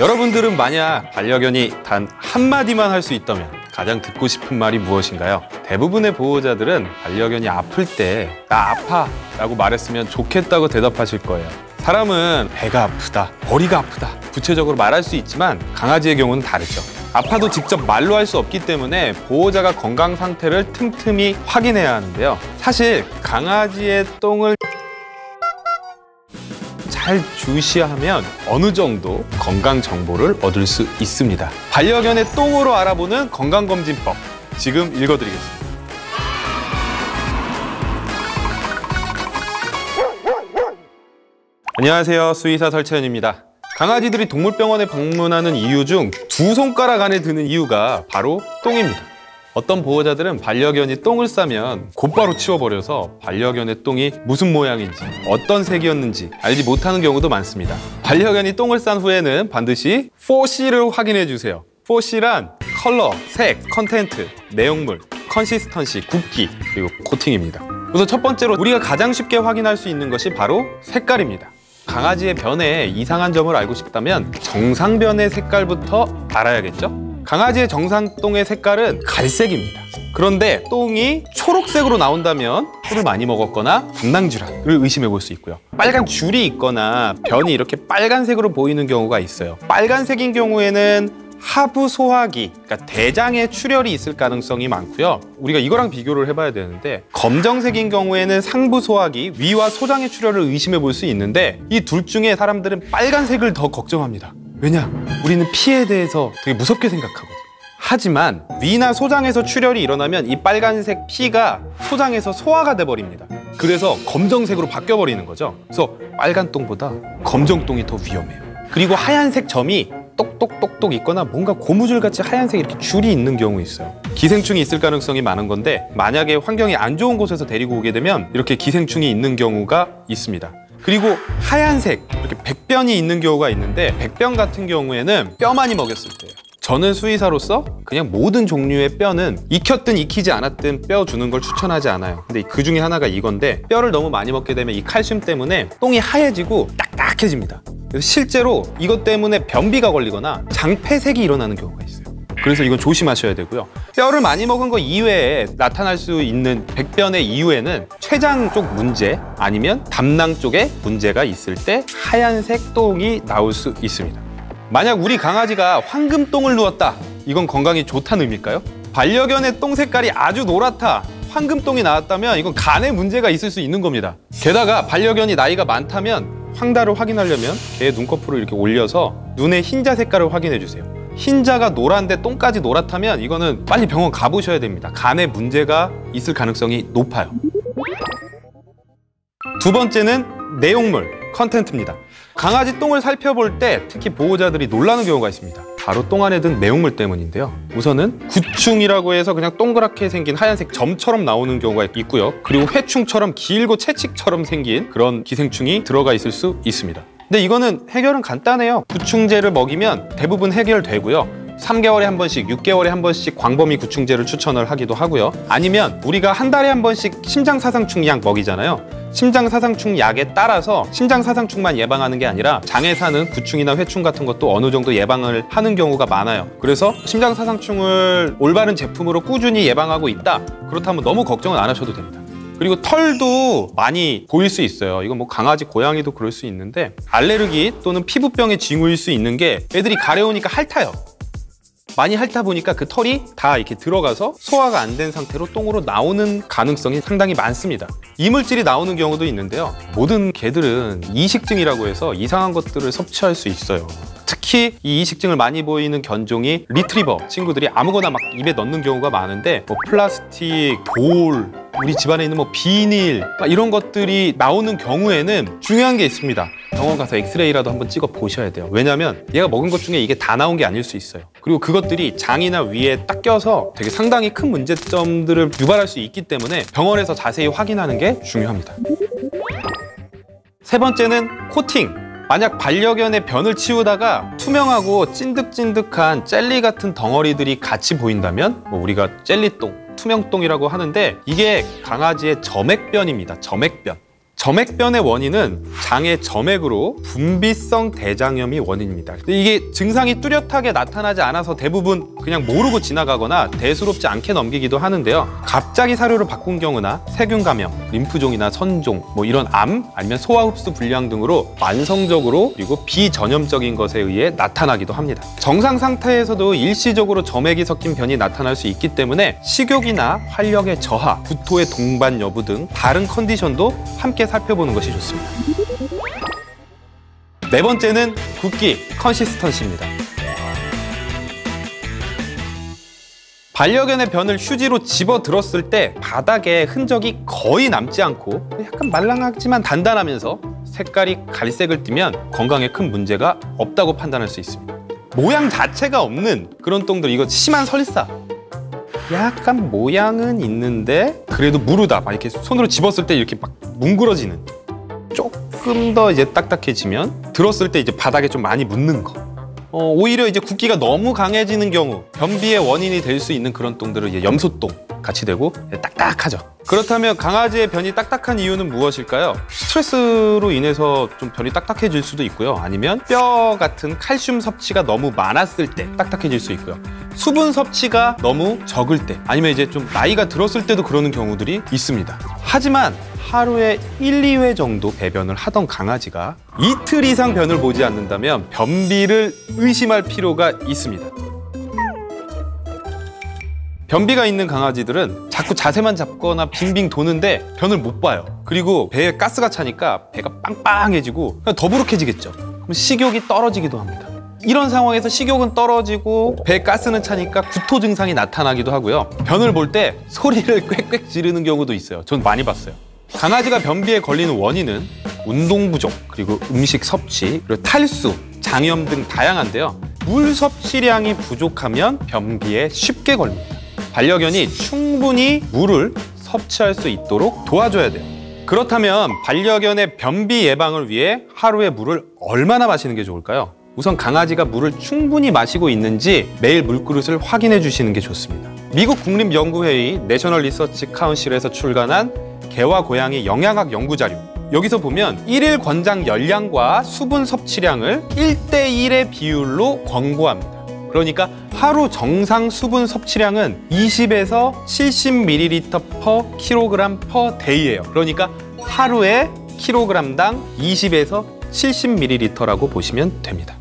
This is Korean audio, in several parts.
여러분들은 만약 반려견이 단 한마디만 할 수 있다면 가장 듣고 싶은 말이 무엇인가요? 대부분의 보호자들은 반려견이 아플 때 나 아파 라고 말했으면 좋겠다고 대답하실 거예요. 사람은 배가 아프다, 머리가 아프다 구체적으로 말할 수 있지만 강아지의 경우는 다르죠. 아파도 직접 말로 할 수 없기 때문에 보호자가 건강 상태를 틈틈이 확인해야 하는데요. 사실 강아지의 똥을 잘 주시하면 어느 정도 건강 정보를 얻을 수 있습니다. 반려견의 똥으로 알아보는 건강검진법 지금 읽어드리겠습니다. 안녕하세요, 수의사 설채연입니다. 강아지들이 동물병원에 방문하는 이유 중 두 손가락 안에 드는 이유가 바로 똥입니다. 어떤 보호자들은 반려견이 똥을 싸면 곧바로 치워버려서 반려견의 똥이 무슨 모양인지 어떤 색이었는지 알지 못하는 경우도 많습니다. 반려견이 똥을 싼 후에는 반드시 4C를 확인해 주세요. 4C란 컬러, 색, 컨텐트, 내용물, 컨시스턴시, 굵기, 그리고 코팅입니다. 우선 첫 번째로 우리가 가장 쉽게 확인할 수 있는 것이 바로 색깔입니다. 강아지의 변에 이상한 점을 알고 싶다면 정상변의 색깔부터 알아야겠죠? 강아지의 정상 똥의 색깔은 갈색입니다. 그런데 똥이 초록색으로 나온다면 풀을 많이 먹었거나 담낭질환을 의심해 볼 수 있고요. 빨간 줄이 있거나 변이 이렇게 빨간색으로 보이는 경우가 있어요. 빨간색인 경우에는 하부 소화기, 그러니까 대장에 출혈이 있을 가능성이 많고요. 우리가 이거랑 비교를 해봐야 되는데 검정색인 경우에는 상부 소화기, 위와 소장의 출혈을 의심해 볼 수 있는데 이 둘 중에 사람들은 빨간색을 더 걱정합니다. 왜냐? 우리는 피에 대해서 되게 무섭게 생각하거든요. 하지만 위나 소장에서 출혈이 일어나면 이 빨간색 피가 소장에서 소화가 돼버립니다. 그래서 검정색으로 바뀌어버리는 거죠. 그래서 빨간 똥보다 검정 똥이 더 위험해요. 그리고 하얀색 점이 똑똑똑똑 있거나 뭔가 고무줄같이 하얀색 이렇게 줄이 있는 경우 있어요. 기생충이 있을 가능성이 많은 건데 만약에 환경이 안 좋은 곳에서 데리고 오게 되면 이렇게 기생충이 있는 경우가 있습니다. 그리고 하얀색 이렇게 백변이 있는 경우가 있는데 백변 같은 경우에는 뼈 많이 먹였을 때예요. 저는 수의사로서 그냥 모든 종류의 뼈는 익혔든 익히지 않았든 뼈 주는 걸 추천하지 않아요. 근데 그 중에 하나가 이건데 뼈를 너무 많이 먹게 되면 이 칼슘 때문에 똥이 하얘지고 딱딱해집니다. 그래서 실제로 이것 때문에 변비가 걸리거나 장폐색이 일어나는 경우가 있어요. 그래서 이건 조심하셔야 되고요. 뼈를 많이 먹은 거 이외에 나타날 수 있는 백변의 이유에는 췌장 쪽 문제 아니면 담낭 쪽에 문제가 있을 때 하얀색 똥이 나올 수 있습니다. 만약 우리 강아지가 황금똥을 누웠다, 이건 건강이 좋다는 의미일까요? 반려견의 똥 색깔이 아주 노랗다, 황금똥이 나왔다면 이건 간에 문제가 있을 수 있는 겁니다. 게다가 반려견이 나이가 많다면 황달을 확인하려면 개의 눈꺼풀을 이렇게 올려서 눈의 흰자 색깔을 확인해 주세요. 흰자가 노란데 똥까지 노랗다면 이거는 빨리 병원 가보셔야 됩니다. 간에 문제가 있을 가능성이 높아요. 두 번째는 내용물, 컨텐츠입니다. 강아지 똥을 살펴볼 때 특히 보호자들이 놀라는 경우가 있습니다. 바로 똥 안에 든 내용물 때문인데요. 우선은 구충이라고 해서 그냥 동그랗게 생긴 하얀색 점처럼 나오는 경우가 있고요. 그리고 회충처럼 길고 채찍처럼 생긴 그런 기생충이 들어가 있을 수 있습니다. 근데 이거는 해결은 간단해요. 구충제를 먹이면 대부분 해결되고요. 3개월에 한 번씩, 6개월에 한 번씩 광범위 구충제를 추천을 하기도 하고요. 아니면 우리가 한 달에 한 번씩 심장사상충 약 먹이잖아요. 심장사상충 약에 따라서 심장사상충만 예방하는 게 아니라 장에 사는 구충이나 회충 같은 것도 어느 정도 예방을 하는 경우가 많아요. 그래서 심장사상충을 올바른 제품으로 꾸준히 예방하고 있다, 그렇다면 너무 걱정은 안 하셔도 됩니다. 그리고 털도 많이 보일 수 있어요. 이건 뭐 강아지, 고양이도 그럴 수 있는데 알레르기 또는 피부병의 징후일 수 있는 게 애들이 가려우니까 핥아요. 많이 핥다 보니까 그 털이 다 이렇게 들어가서 소화가 안 된 상태로 똥으로 나오는 가능성이 상당히 많습니다. 이물질이 나오는 경우도 있는데요. 모든 개들은 이식증이라고 해서 이상한 것들을 섭취할 수 있어요. 특히 이 이식증을 많이 보이는 견종이 리트리버 친구들이 아무거나 막 입에 넣는 경우가 많은데 뭐 플라스틱, 돌, 우리 집안에 있는 뭐 비닐 이런 것들이 나오는 경우에는 중요한 게 있습니다. 병원 가서 엑스레이라도 한번 찍어 보셔야 돼요. 왜냐면 얘가 먹은 것 중에 이게 다 나온 게 아닐 수 있어요. 그리고 그것들이 장이나 위에 딱 껴서 되게 상당히 큰 문제점들을 유발할 수 있기 때문에 병원에서 자세히 확인하는 게 중요합니다. 세 번째는 코팅. 만약 반려견의 변을 치우다가 투명하고 찐득찐득한 젤리 같은 덩어리들이 같이 보인다면 뭐 우리가 젤리똥, 투명똥이라고 하는데 이게 강아지의 점액변입니다. 점액변. 점액변의 원인은 장의 점액으로 분비성 대장염이 원인입니다. 이게 증상이 뚜렷하게 나타나지 않아서 대부분 그냥 모르고 지나가거나 대수롭지 않게 넘기기도 하는데요. 갑자기 사료를 바꾼 경우나 세균 감염, 림프종이나 선종, 뭐 이런 암, 아니면 소화흡수 불량 등으로 만성적으로 그리고 비전염적인 것에 의해 나타나기도 합니다. 정상 상태에서도 일시적으로 점액이 섞인 변이 나타날 수 있기 때문에 식욕이나 활력의 저하, 구토의 동반 여부 등 다른 컨디션도 함께 살펴보는 것이 좋습니다. 네 번째는 굵기, 컨시스턴시입니다. 반려견의 변을 휴지로 집어들었을 때 바닥에 흔적이 거의 남지 않고 약간 말랑하지만 단단하면서 색깔이 갈색을 띠면 건강에 큰 문제가 없다고 판단할 수 있습니다. 모양 자체가 없는 그런 똥들, 이거 심한 설사. 약간 모양은 있는데 그래도 무르다. 막 이렇게 손으로 집었을 때 이렇게 막 뭉그러지는. 조금 더 이제 딱딱해지면 들었을 때 이제 바닥에 좀 많이 묻는 거. 오히려 이제 굵기가 너무 강해지는 경우 변비의 원인이 될 수 있는 그런 똥들은 이제 염소똥 같이 되고 딱딱하죠. 그렇다면 강아지의 변이 딱딱한 이유는 무엇일까요? 스트레스로 인해서 좀 변이 딱딱해질 수도 있고요. 아니면 뼈 같은 칼슘 섭취가 너무 많았을 때 딱딱해질 수 있고요. 수분 섭취가 너무 적을 때, 아니면 이제 좀 나이가 들었을 때도 그러는 경우들이 있습니다. 하지만 하루에 1, 2회 정도 배변을 하던 강아지가 이틀 이상 변을 보지 않는다면 변비를 의심할 필요가 있습니다. 변비가 있는 강아지들은 자꾸 자세만 잡거나 빙빙 도는데 변을 못 봐요. 그리고 배에 가스가 차니까 배가 빵빵해지고 더부룩해지겠죠. 그럼 식욕이 떨어지기도 합니다. 이런 상황에서 식욕은 떨어지고 배에 가스는 차니까 구토 증상이 나타나기도 하고요. 변을 볼 때 소리를 꽥꽥 지르는 경우도 있어요. 전 많이 봤어요. 강아지가 변비에 걸리는 원인은 운동 부족, 그리고 음식 섭취, 그리고 탈수, 장염 등 다양한데요. 물 섭취량이 부족하면 변비에 쉽게 걸립니다. 반려견이 충분히 물을 섭취할 수 있도록 도와줘야 돼요. 그렇다면 반려견의 변비 예방을 위해 하루에 물을 얼마나 마시는 게 좋을까요? 우선 강아지가 물을 충분히 마시고 있는지 매일 물그릇을 확인해 주시는 게 좋습니다. 미국 국립연구회의 내셔널 리서치 카운실에서 출간한 개와 고양이 영양학 연구자료, 여기서 보면 1일 권장 열량과 수분 섭취량을 1대1의 비율로 권고합니다. 그러니까 하루 정상 수분 섭취량은 20에서 70ml per kg per day예요. 그러니까 하루에 킬로그램당 20에서 70ml라고 보시면 됩니다.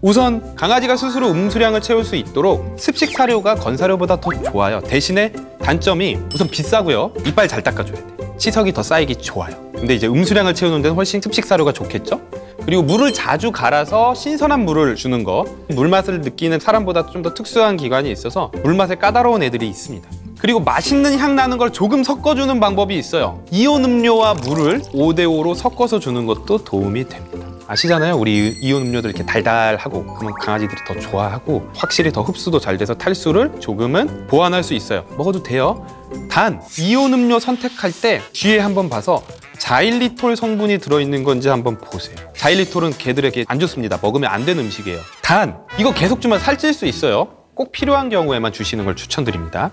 우선 강아지가 스스로 음수량을 채울 수 있도록 습식 사료가 건사료보다 더 좋아요. 대신에 단점이 우선 비싸고요. 이빨 잘 닦아줘야 돼. 치석이 더 쌓이기 좋아요. 근데 이제 음수량을 채우는 데는 훨씬 습식 사료가 좋겠죠? 그리고 물을 자주 갈아서 신선한 물을 주는 거. 물맛을 느끼는 사람보다 좀 더 특수한 기관이 있어서 물맛에 까다로운 애들이 있습니다. 그리고 맛있는 향 나는 걸 조금 섞어주는 방법이 있어요. 이온 음료와 물을 5대5로 섞어서 주는 것도 도움이 됩니다. 아시잖아요, 우리 이온 음료들 이렇게 달달하고 그러면 강아지들이 더 좋아하고 확실히 더 흡수도 잘 돼서 탈수를 조금은 보완할 수 있어요. 먹어도 돼요. 단 이온 음료 선택할 때 뒤에 한번 봐서 자일리톨 성분이 들어있는 건지 한번 보세요. 자일리톨은 개들에게 안 좋습니다. 먹으면 안 되는 음식이에요. 단 이거 계속 주면 살찔 수 있어요. 꼭 필요한 경우에만 주시는 걸 추천드립니다.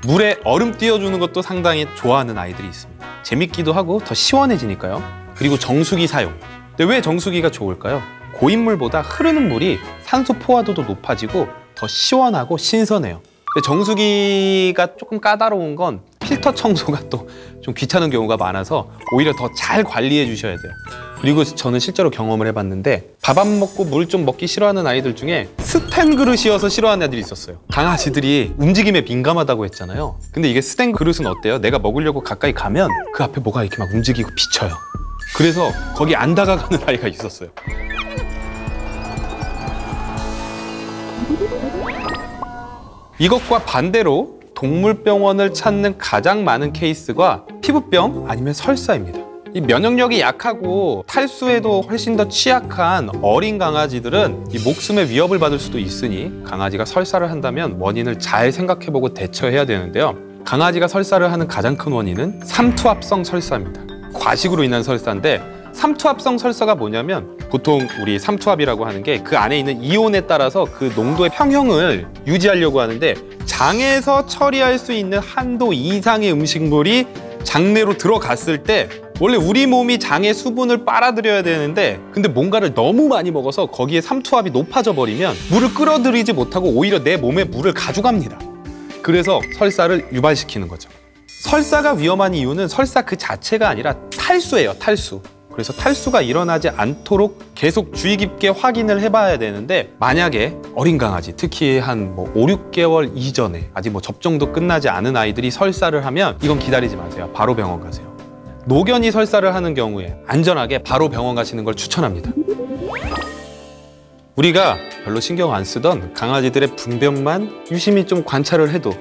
물에 얼음 띄워주는 것도 상당히 좋아하는 아이들이 있습니다. 재밌기도 하고 더 시원해지니까요. 그리고 정수기 사용. 근데 왜 정수기가 좋을까요? 고인물보다 흐르는 물이 산소 포화도도 높아지고 더 시원하고 신선해요. 근데 정수기가 조금 까다로운 건 필터 청소가 또 좀 귀찮은 경우가 많아서 오히려 더 잘 관리해 주셔야 돼요. 그리고 저는 실제로 경험을 해봤는데 밥 안 먹고 물 좀 먹기 싫어하는 아이들 중에 스텐 그릇이어서 싫어하는 애들이 있었어요. 강아지들이 움직임에 민감하다고 했잖아요. 근데 이게 스텐 그릇은 어때요? 내가 먹으려고 가까이 가면 그 앞에 뭐가 이렇게 막 움직이고 비쳐요. 그래서 거기 안 다가가는 아이가 있었어요. 이것과 반대로 동물병원을 찾는 가장 많은 케이스가 피부병 아니면 설사입니다. 이 면역력이 약하고 탈수에도 훨씬 더 취약한 어린 강아지들은 이 목숨의 위협을 받을 수도 있으니 강아지가 설사를 한다면 원인을 잘 생각해보고 대처해야 되는데요. 강아지가 설사를 하는 가장 큰 원인은 삼투압성 설사입니다. 과식으로 인한 설사인데 삼투압성 설사가 뭐냐면 보통 우리 삼투압이라고 하는 게 그 안에 있는 이온에 따라서 그 농도의 평형을 유지하려고 하는데 장에서 처리할 수 있는 한도 이상의 음식물이 장내로 들어갔을 때 원래 우리 몸이 장의 수분을 빨아들여야 되는데 근데 뭔가를 너무 많이 먹어서 거기에 삼투압이 높아져 버리면 물을 끌어들이지 못하고 오히려 내 몸에 물을 가져갑니다. 그래서 설사를 유발시키는 거죠. 설사가 위험한 이유는 설사 그 자체가 아니라 탈수예요, 탈수. 그래서 탈수가 일어나지 않도록 계속 주의 깊게 확인을 해봐야 되는데 만약에 어린 강아지, 특히 한 5, 6개월 이전에 아직 접종도 끝나지 않은 아이들이 설사를 하면 이건 기다리지 마세요. 바로 병원 가세요. 노견이 설사를 하는 경우에 안전하게 바로 병원 가시는 걸 추천합니다. 우리가 별로 신경 안 쓰던 강아지들의 분변만 유심히 좀 관찰을 해도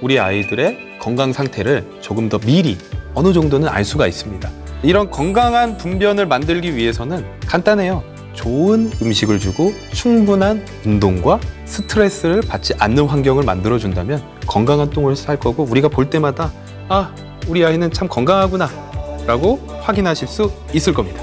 우리 아이들의 건강 상태를 조금 더 미리 어느 정도는 알 수가 있습니다. 이런 건강한 분변을 만들기 위해서는 간단해요. 좋은 음식을 주고 충분한 운동과 스트레스를 받지 않는 환경을 만들어준다면 건강한 똥을 쌀 거고 우리가 볼 때마다 아, 우리 아이는 참 건강하구나 라고 확인하실 수 있을 겁니다.